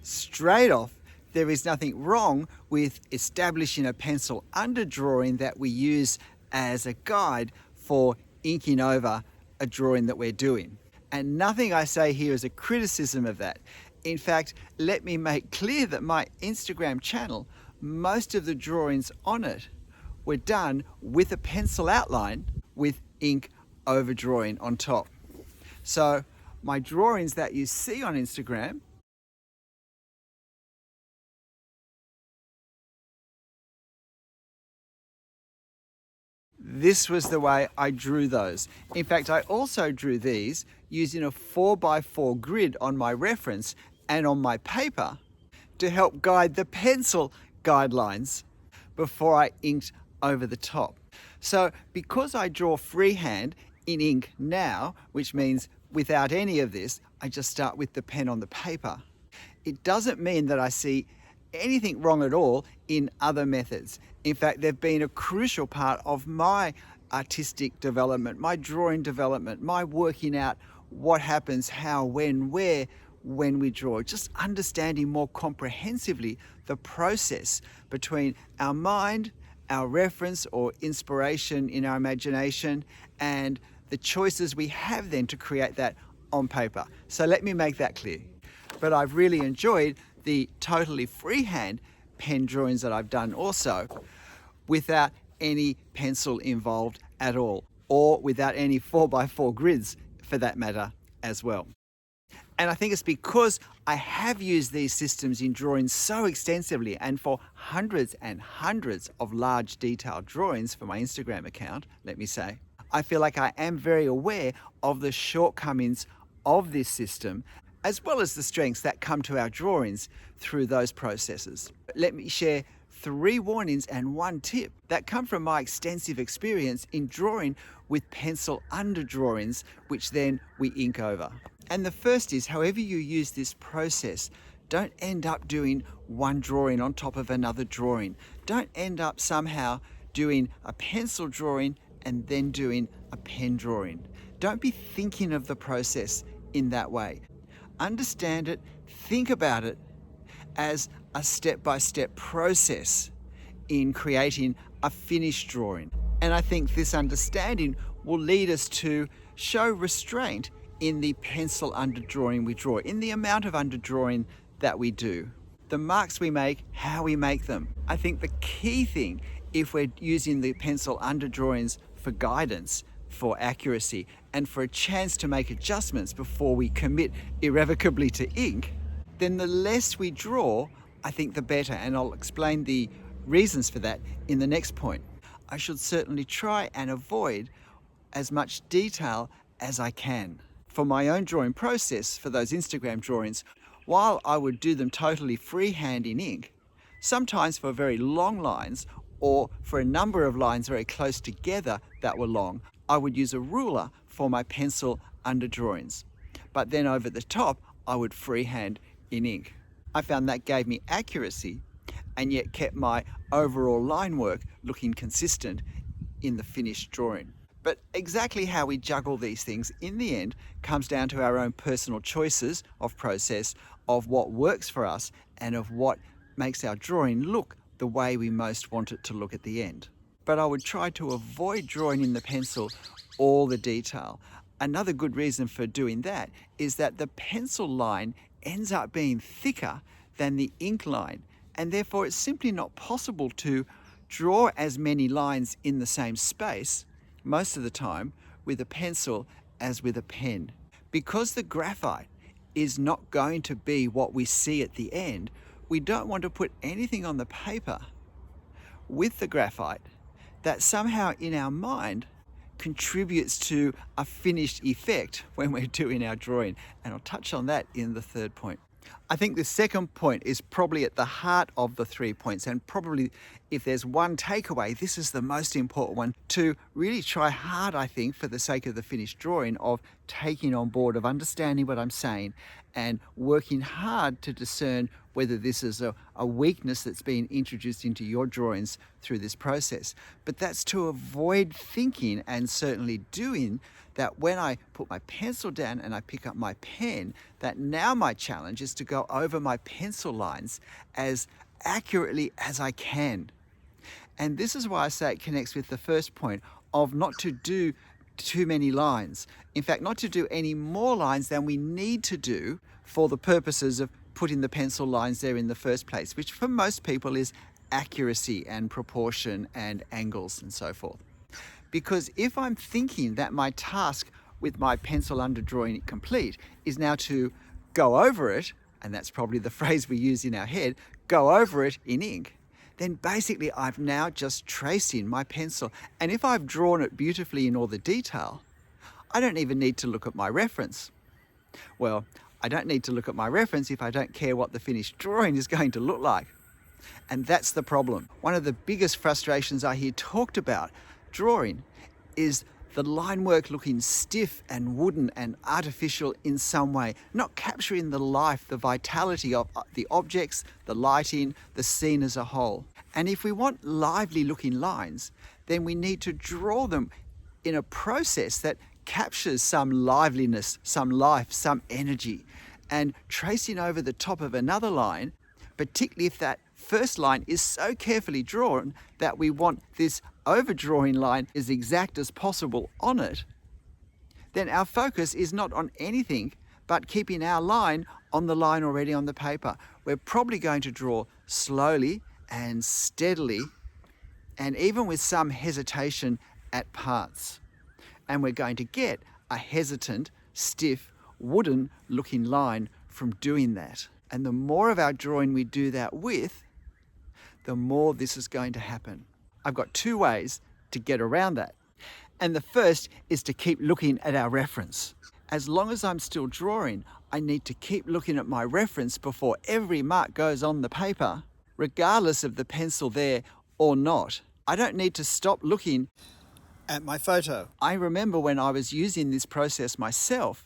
Straight off, there is nothing wrong with establishing a pencil underdrawing that we use as a guide for inking over a drawing that we're doing. And nothing I say here is a criticism of that. In fact, let me make clear that my Instagram channel, most of the drawings on it were done with a pencil outline with ink overdrawing on top. So my drawings that you see on Instagram this was the way I drew those. In fact, I also drew these using a 4x4 grid on my reference and on my paper to help guide the pencil guidelines before I inked over the top. So because I draw freehand in ink now, which means without any of this, I just start with the pen on the paper, it doesn't mean that I see anything wrong at all in other methods. In fact, they've been a crucial part of my artistic development, my drawing development, my working out what happens, how, when, where, when we draw. Just understanding more comprehensively the process between our mind, our reference or inspiration in our imagination, and the choices we have then to create that on paper. So let me make that clear. But I've really enjoyed the totally freehand pen drawings that I've done also without any pencil involved at all, or without any 4x4 grids for that matter as well. And I think it's because I have used these systems in drawing so extensively and for hundreds and hundreds of large detailed drawings for my Instagram account, let me say, I feel like I am very aware of the shortcomings of this system as well as the strengths that come to our drawings through those processes. Let me share 3 warnings and 1 tip that come from my extensive experience in drawing with pencil underdrawings, which then we ink over. And the first is, however you use this process, don't end up doing one drawing on top of another drawing. Don't end up somehow doing a pencil drawing and then doing a pen drawing. Don't be thinking of the process in that way. Understand it, think about it as a step-by-step process in creating a finished drawing. And I think this understanding will lead us to show restraint in the pencil underdrawing we draw, in the amount of underdrawing that we do, the marks we make, how we make them. I think the key thing, if we're using the pencil underdrawings for guidance, for accuracy, and for a chance to make adjustments before we commit irrevocably to ink, then the less we draw, I think the better. And I'll explain the reasons for that in the next point. I should certainly try and avoid as much detail as I can. For my own drawing process, for those Instagram drawings, while I would do them totally freehand in ink, sometimes for very long lines or for a number of lines very close together that were long, I would use a ruler for my pencil underdrawings. But then over the top, I would freehand in ink. I found that gave me accuracy and yet kept my overall line work looking consistent in the finished drawing. But exactly how we juggle these things in the end comes down to our own personal choices of process, of what works for us, and of what makes our drawing look the way we most want it to look at the end. But I would try to avoid drawing in the pencil all the detail. Another good reason for doing that is that the pencil line ends up being thicker than the ink line, and therefore it's simply not possible to draw as many lines in the same space most of the time with a pencil as with a pen. Because the graphite is not going to be what we see at the end, we don't want to put anything on the paper with the graphite that somehow in our mind contributes to a finished effect when we're doing our drawing. And I'll touch on that in the third point. I think the second point is probably at the heart of the 3 points, and probably if there's one takeaway, this is the most important one, to really try hard, I think, for the sake of the finished drawing, of taking on board, of understanding what I'm saying and working hard to discern whether this is a weakness that's been introduced into your drawings through this process. But that's to avoid thinking, and certainly doing, that when I put my pencil down and I pick up my pen, that now my challenge is to go go over my pencil lines as accurately as I can. And this is why I say it connects with the first point of not to do too many lines. In fact, not to do any more lines than we need to do for the purposes of putting the pencil lines there in the first place, which for most people is accuracy and proportion and angles and so forth. Because if I'm thinking that my task with my pencil underdrawing complete is now to go over it, and that's probably the phrase we use in our head, go over it in ink, then basically I've now just traced in my pencil. And if I've drawn it beautifully in all the detail, I don't even need to look at my reference. Well, I don't need to look at my reference if I don't care what the finished drawing is going to look like. And that's the problem. One of the biggest frustrations I hear talked about drawing is the line work looking stiff and wooden and artificial in some way, not capturing the life, the vitality of the objects, the lighting, the scene as a whole. And if we want lively looking lines, then we need to draw them in a process that captures some liveliness, some life, some energy. And tracing over the top of another line, particularly if that first line is so carefully drawn that we want this overdrawing line as exact as possible on it, then our focus is not on anything but keeping our line on the line already on the paper. We're probably going to draw slowly and steadily, and even with some hesitation at parts. And we're going to get a hesitant, stiff, wooden looking line from doing that. And the more of our drawing we do that with, the more this is going to happen. I've got two ways to get around that. And the first is to keep looking at our reference. As long as I'm still drawing, I need to keep looking at my reference before every mark goes on the paper, regardless of the pencil there or not. I don't need to stop looking at my photo. I remember when I was using this process myself,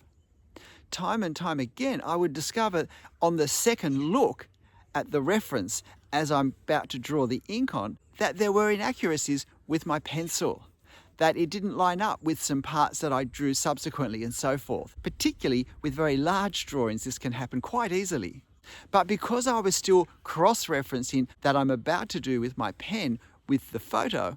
time and time again, I would discover on the second look at the reference as I'm about to draw the ink on, that there were inaccuracies with my pencil, that it didn't line up with some parts that I drew subsequently and so forth. Particularly with very large drawings, this can happen quite easily. But because I was still cross-referencing that I'm about to do with my pen with the photo,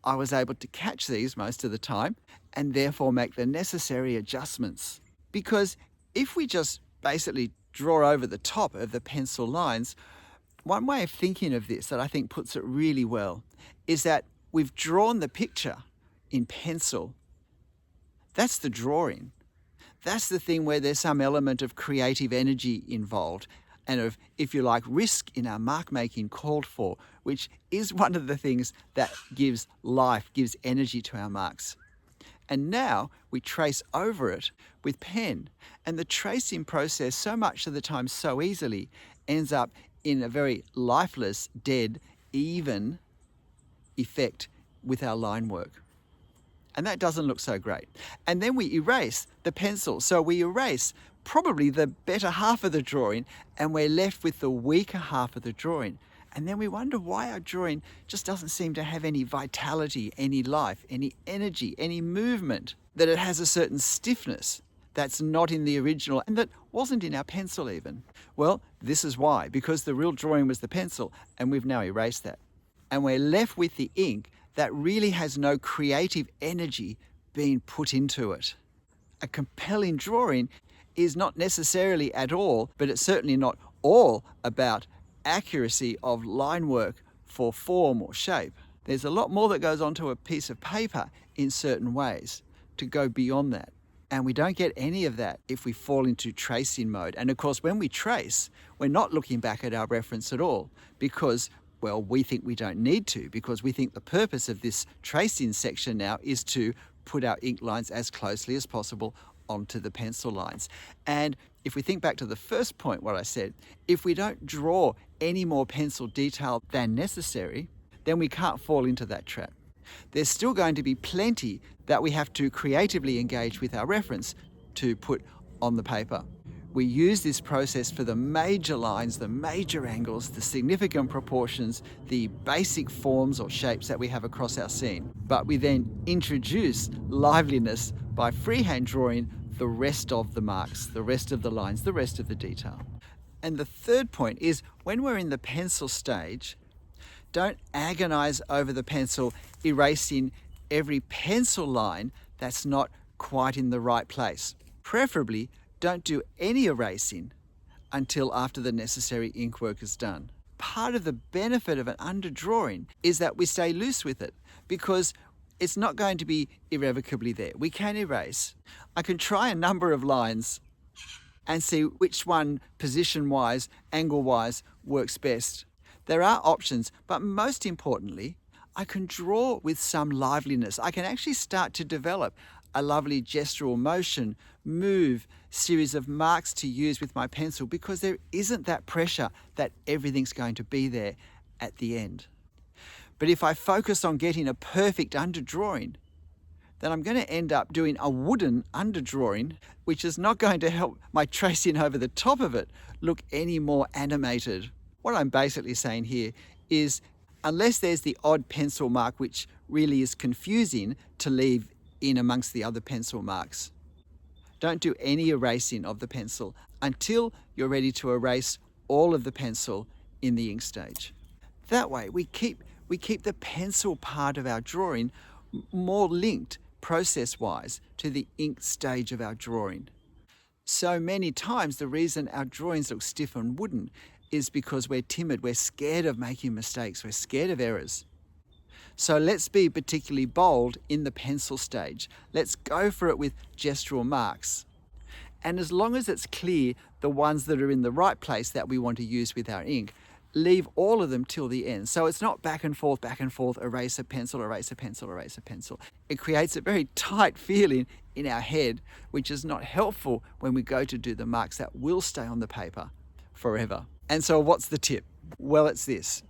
I was able to catch these most of the time and therefore make the necessary adjustments. Because if we just basically draw over the top of the pencil lines, one way of thinking of this that I think puts it really well is that we've drawn the picture in pencil. That's the drawing. That's the thing where there's some element of creative energy involved and of, if you like, risk in our mark making called for, which is one of the things that gives life, gives energy to our marks. And now we trace over it with pen. And the tracing process, so much of the time, so easily, ends up in a very lifeless, dead, even effect with our line work. And that doesn't look so great. And then we erase the pencil. So we erase probably the better half of the drawing and we're left with the weaker half of the drawing. And then we wonder why our drawing just doesn't seem to have any vitality, any life, any energy, any movement, that it has a certain stiffness that's not in the original and that wasn't in our pencil even. Well, this is why, because the real drawing was the pencil and we've now erased that. And we're left with the ink that really has no creative energy being put into it. A compelling drawing is not necessarily at all, but it's certainly not all about accuracy of line work for form or shape. There's a lot more that goes onto a piece of paper in certain ways to go beyond that. And we don't get any of that if we fall into tracing mode. And of course, when we trace, we're not looking back at our reference at all because, well, we think we don't need to, because we think the purpose of this tracing section now is to put our ink lines as closely as possible onto the pencil lines. And if we think back to the first point, what I said, if we don't draw any more pencil detail than necessary, then we can't fall into that trap. There's still going to be plenty that we have to creatively engage with our reference to put on the paper. We use this process for the major lines, the major angles, the significant proportions, the basic forms or shapes that we have across our scene. But we then introduce liveliness by freehand drawing the rest of the marks, the rest of the lines, the rest of the detail. And the third point is when we're in the pencil stage, don't agonize over the pencil, erasing every pencil line that's not quite in the right place. Preferably, don't do any erasing until after the necessary ink work is done. Part of the benefit of an underdrawing is that we stay loose with it because it's not going to be irrevocably there. We can erase. I can try a number of lines and see which one position-wise, angle-wise works best. There are options, but most importantly, I can draw with some liveliness. I can actually start to develop a lovely gestural motion, move, series of marks to use with my pencil because there isn't that pressure that everything's going to be there at the end. But if I focus on getting a perfect underdrawing, then I'm going to end up doing a wooden underdrawing, which is not going to help my tracing over the top of it look any more animated. What I'm basically saying here is, unless there's the odd pencil mark which really is confusing to leave in amongst the other pencil marks, don't do any erasing of the pencil until you're ready to erase all of the pencil in the ink stage. That way we keep the pencil part of our drawing more linked process-wise to the ink stage of our drawing. So many times the reason our drawings look stiff and wooden is because we're timid, we're scared of making mistakes, we're scared of errors. So let's be particularly bold in the pencil stage. Let's go for it with gestural marks. And as long as it's clear the ones that are in the right place that we want to use with our ink, leave all of them till the end. So it's not back and forth, erase a pencil, erase a pencil, erase a pencil. It creates a very tight feeling in our head, which is not helpful when we go to do the marks that will stay on the paper forever. And so what's the tip? Well, it's this.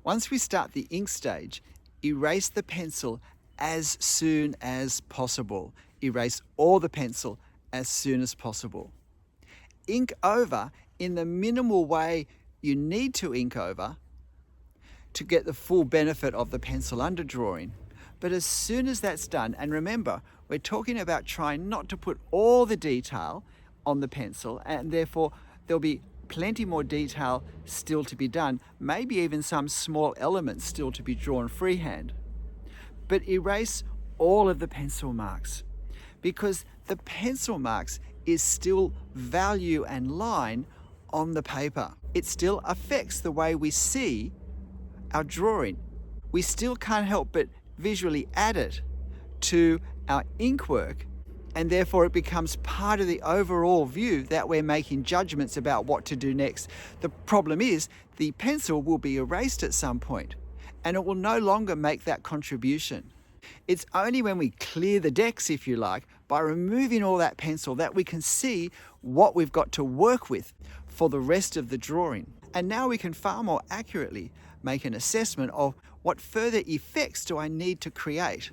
Once we start the ink stage, erase the pencil as soon as possible. Erase all the pencil as soon as possible. Ink over in the minimal way you need to ink over to get the full benefit of the pencil underdrawing. But as soon as that's done, and remember, we're talking about trying not to put all the detail on the pencil, and therefore there'll be plenty more detail still to be done, maybe even some small elements still to be drawn freehand. But erase all of the pencil marks, because the pencil marks is still value and line on the paper. It still affects the way we see our drawing. We still can't help but visually add it to our ink work, and therefore it becomes part of the overall view that we're making judgments about what to do next. The problem is the pencil will be erased at some point and it will no longer make that contribution. It's only when we clear the decks, if you like, by removing all that pencil, that we can see what we've got to work with for the rest of the drawing. And now we can far more accurately make an assessment of what further effects do I need to create.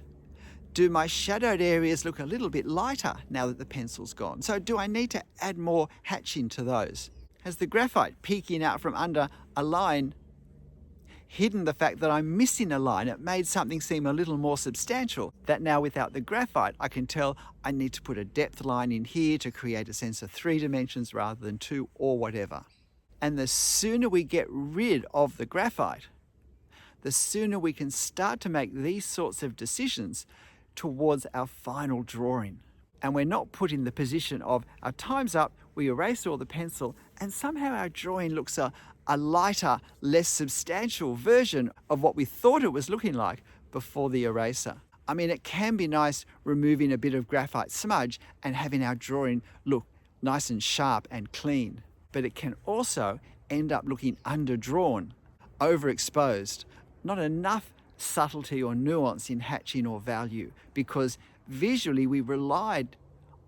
Do my shadowed areas look a little bit lighter now that the pencil's gone? So do I need to add more hatching to those? Has the graphite peeking out from under a line hidden the fact that I'm missing a line? It made something seem a little more substantial, that now without the graphite I can tell I need to put a depth line in here to create a sense of 3 dimensions rather than 2 or whatever. And the sooner we get rid of the graphite, the sooner we can start to make these sorts of decisions towards our final drawing. And we're not put in the position of our time's up, we erased all the pencil, and somehow our drawing looks a lighter, less substantial version of what we thought it was looking like before the eraser. I mean, it can be nice removing a bit of graphite smudge and having our drawing look nice and sharp and clean. But it can also end up looking underdrawn, overexposed, not enough subtlety or nuance in hatching or value, because visually we relied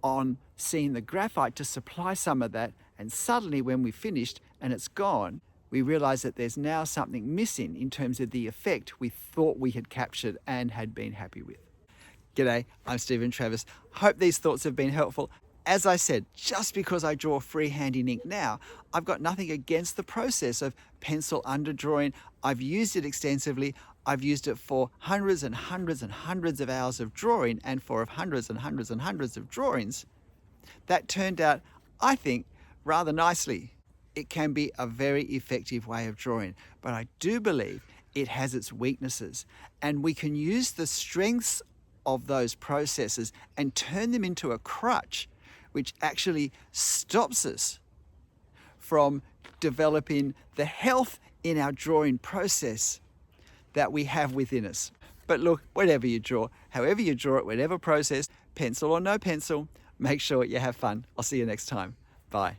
on seeing the graphite to supply some of that, and suddenly when we finished and it's gone, we realize that there's now something missing in terms of the effect we thought we had captured and had been happy with. G'day, I'm Stephen Travers. Hope these thoughts have been helpful. As I said, just because I draw freehand in ink now, I've got nothing against the process of pencil underdrawing. I've used it extensively. I've used it for hundreds and hundreds and hundreds of hours of drawing, and for hundreds and hundreds and hundreds of drawings that turned out, I think, rather nicely. it can be a very effective way of drawing. But I do believe it has its weaknesses, and we can use the strengths of those processes and turn them into a crutch, which actually stops us from developing the health in our drawing process that we have within us. But look, whatever you draw, however you draw it, whatever process, pencil or no pencil, make sure you have fun. I'll see you next time. Bye.